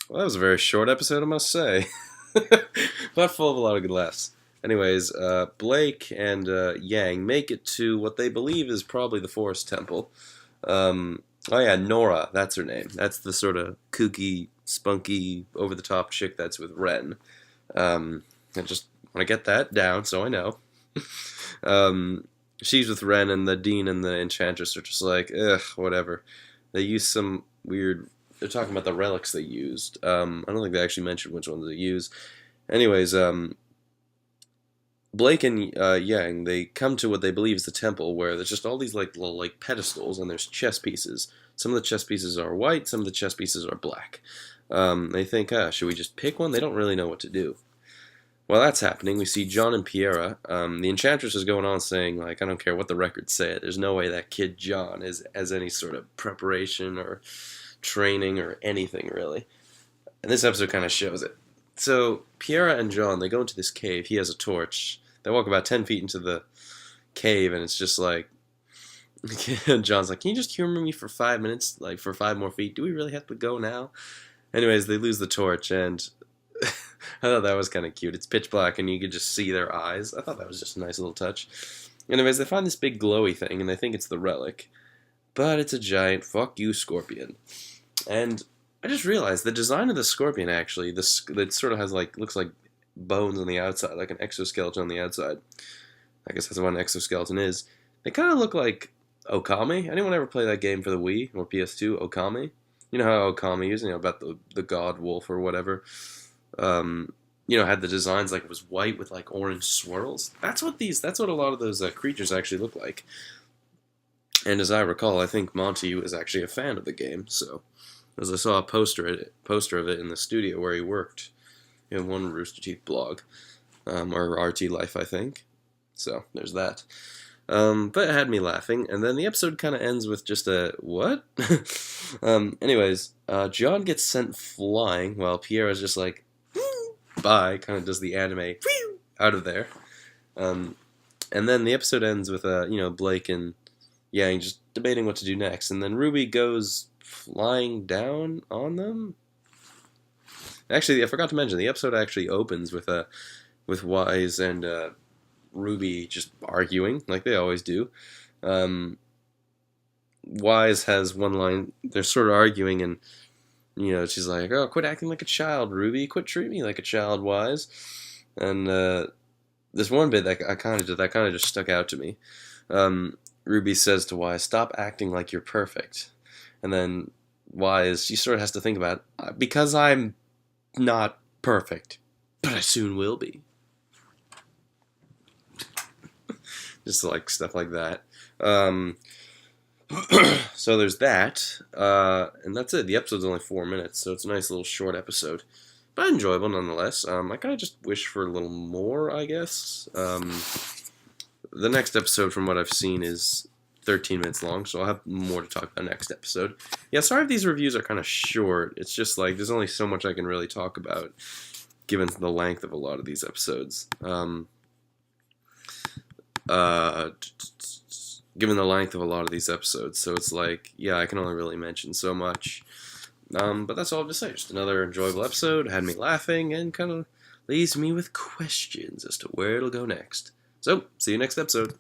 Well, that was a very short episode, I must say. But full of a lot of good laughs. Anyways, Blake and Yang make it to what they believe is probably the Forest Temple. Oh yeah, Nora, that's her name. That's the sort of kooky, spunky, over-the-top chick that's with Ren. I just want to get that down so I know. um, she's with Ren, and the Dean and the Enchantress are just like, ugh, whatever. They use some weird. They're talking about the relics they used. I don't think they actually mentioned which ones they use. Anyways, Blake and Yang, they come to what they believe is the temple, where there's just all these like little like pedestals, and there's chess pieces. Some of the chess pieces are white, some of the chess pieces are black. They think, should we just pick one? They don't really know what to do. While that's happening, we see John and Piera. The Enchantress is going on saying, like, I don't care what the records say. There's no way that kid John has any sort of preparation or training or anything, really. And this episode kind of shows it. So, Piera and John, they go into this cave. He has a torch. They walk about 10 feet into the cave, and it's just like, John's like, can you just humor me for 5 minutes? Like, for 5 more feet? Do we really have to go now? Anyways, they lose the torch, and I thought that was kind of cute. It's pitch black, and you could just see their eyes. I thought that was just a nice little touch. Anyways, they find this big glowy thing, and they think it's the relic. But it's a giant fuck you scorpion. And I just realized the design of the scorpion, actually, it sort of has, like, looks like bones on the outside, like an exoskeleton on the outside. I guess that's what an exoskeleton is. They kind of look like Okami. Anyone ever play that game for the Wii or PS2, Okami? You know how Okami is, about the god wolf or whatever. Had the designs like it was white with like orange swirls. That's what a lot of those creatures actually look like. And as I recall, I think Monty was actually a fan of the game. So, as I saw a poster of it in the studio where he worked in one Rooster Teeth blog, or RT Life, I think. So there's that. But it had me laughing, and then the episode kind of ends with just a, what? Anyways, John gets sent flying, while Pierre's just like, bye, kind of does the anime, out of there. And then the episode ends with, Blake and Yang just debating what to do next, and then RWBY goes flying down on them? Actually, I forgot to mention, the episode actually opens with Wise and, RWBY just arguing, like they always do. Wise has one line, they're sort of arguing, and, she's like, oh, quit acting like a child, RWBY, quit treating me like a child, Wise. And, this one bit that kind of just stuck out to me. RWBY says to Wise, stop acting like you're perfect. And then Wise, she sort of has to think about it, because I'm not perfect, but I soon will be. Just like stuff like that. So there's that. And that's it. The episode's only 4 minutes, so it's a nice little short episode. But enjoyable nonetheless. I kind of just wish for a little more, I guess. The next episode, from what I've seen, is 13 minutes long, so I'll have more to talk about next episode. Yeah, sorry if these reviews are kind of short. It's just like, there's only so much I can really talk about, given the length of a lot of these episodes. Given the length of a lot of these episodes, so it's like, yeah, I can only really mention so much. But that's all I have to say. Just another enjoyable episode, had me laughing, and kind of leaves me with questions as to where it'll go next. So, see you next episode.